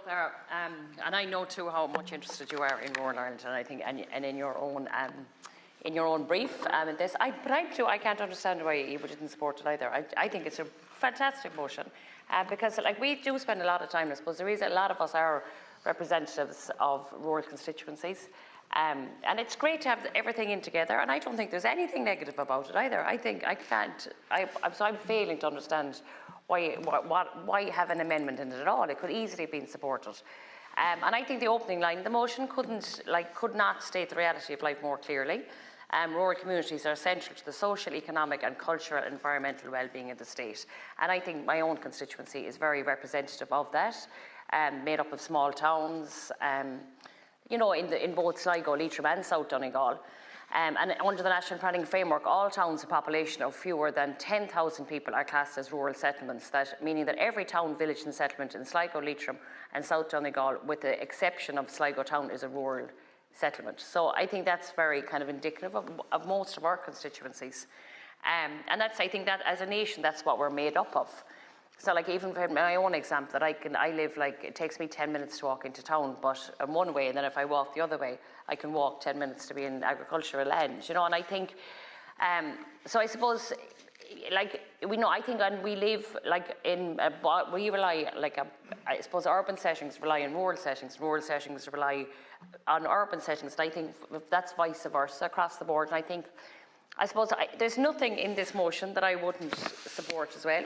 Clara, and I know too how much interested you are in rural Ireland, and I think, and in your own brief in this. But I can't understand why you didn't support it either. I think it's a fantastic motion because, like, we do spend a lot of time. I suppose the reason a lot of us are representatives of rural constituencies. And it's great to have everything in together, and I don't think there's anything negative about it either. I'm failing to understand why have an amendment in it at all. It could easily have been supported. And I think the opening line, the motion could not state the reality of life more clearly. Rural communities are essential to the social, economic and cultural and environmental well-being of the state. And I think my own constituency is very representative of that, made up of small towns, you know, in both Sligo, Leitrim and South Donegal. And under the National Planning Framework, all towns with a population of fewer than 10,000 people are classed as rural settlements, meaning that every town, village and settlement in Sligo, Leitrim and South Donegal, with the exception of Sligo town, is a rural settlement. So I think that's very kind of indicative of most of our constituencies. And I think that as a nation, that's what we're made up of. So, like, even for my own example, that I live, like, it takes me 10 minutes to walk into town, but one way, and then if I walk the other way, I can walk 10 minutes to be in agricultural land, you know. And I think, so I suppose, like, I think, and we live, like, we rely, like, I suppose urban settings rely on rural settings rely on urban settings, and I think that's vice versa across the board. And I suppose there's nothing in this motion that I wouldn't support as well.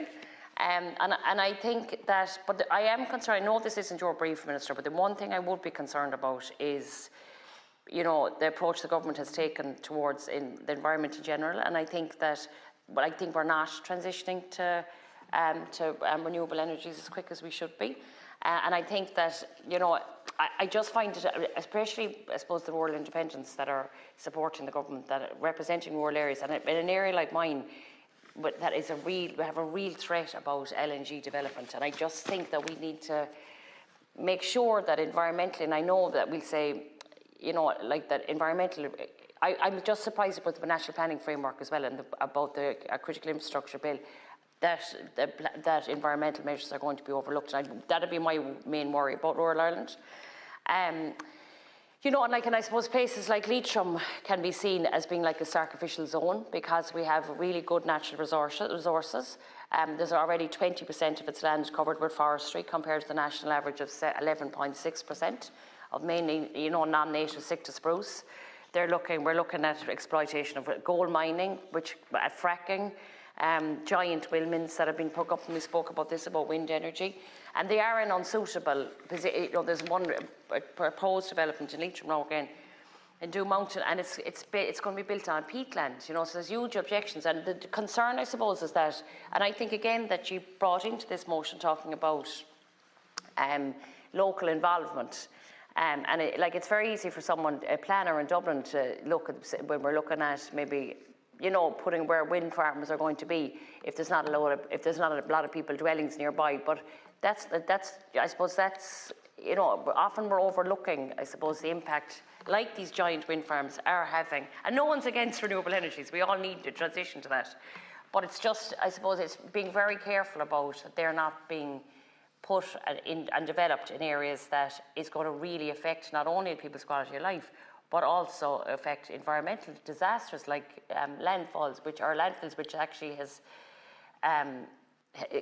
And I think that, but I am concerned, I know this isn't your brief, Minister, but the one thing I would be concerned about is, you know, the approach the government has taken towards the environment in general. And I think that, well, I think we're not transitioning to renewable energies as quick as we should be. And I think that, you know, I just find it, especially, I suppose, the rural independents that are supporting the government, that are representing rural areas, and in an area like mine, but that is we have a real threat about LNG development, and I just think that we need to make sure that environmentally, and I know that we'll say, you know, like that environmental, I'm just surprised about the National Planning Framework as well, and about the critical infrastructure bill, that environmental measures are going to be overlooked. That'd be my main worry about rural Ireland. You know, and I suppose places like Leitrim can be seen as being like a sacrificial zone because we have really good natural resources. There's already 20% of its land covered with forestry compared to the national average of 11.6% of mainly, you know, non-native sitka spruce. We're looking at exploitation of gold mining, fracking, giant windmills that have been put up, and we spoke about this, about wind energy. And they are an unsuitable position. You know, there's one proposed development in Leitrim now again, in Doon Mountain, and it's going to be built on peatland, you know, so there's huge objections. And the concern, I suppose, is that, and I think again that you brought into this motion talking about local involvement. And it's very easy for a planner in Dublin to look at, when we're looking at maybe, you know, putting where wind farms are going to be, if there's not a lot of people dwellings nearby. But that's I suppose that's, you know, often we're overlooking, I suppose, the impact like these giant wind farms are having. And no one's against renewable energies. We all need to transition to that. But it's just, I suppose, it's being very careful about that they're not being put and developed in areas that is going to really affect not only people's quality of life, but also affect environmental disasters like landfills, which actually has,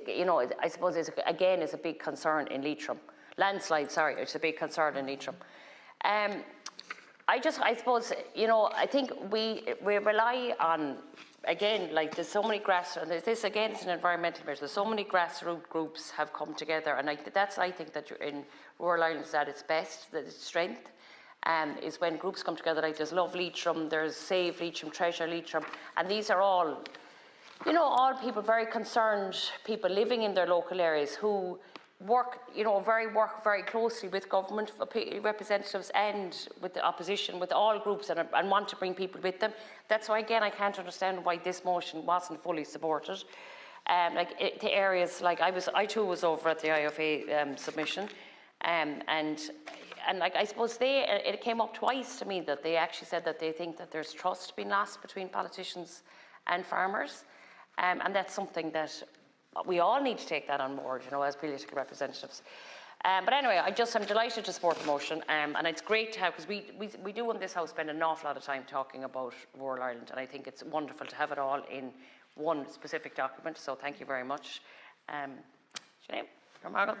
you know, I suppose is a big concern in Leitrim. Landslides, sorry, it's a big concern in Leitrim. I suppose, you know, I think we rely on, again, like there's so many this again is an environmental measure. There's so many grassroots groups have come together, and I think that you're in rural Ireland is at its best, that its strength. Is when groups come together like there's Love Leitrim, there's Save Leitrim, Treasure Leitrim, and these are all, you know, all people, very concerned people living in their local areas who work very closely with government representatives and with the opposition, with all groups, and want to bring people with them. That's why, again, I can't understand why this motion wasn't fully supported. The areas, like I too was over at the IFA submission, and like I suppose it came up twice to me that they actually said that they think that there's trust being lost between politicians and farmers, and that's something that we all need to take that on board, you know, as political representatives. But anyway, I'm delighted to support the motion, and it's great to have, because we do in this house spend an awful lot of time talking about rural Ireland, and I think it's wonderful to have it all in one specific document. So thank you very much. What's your name? Margaret.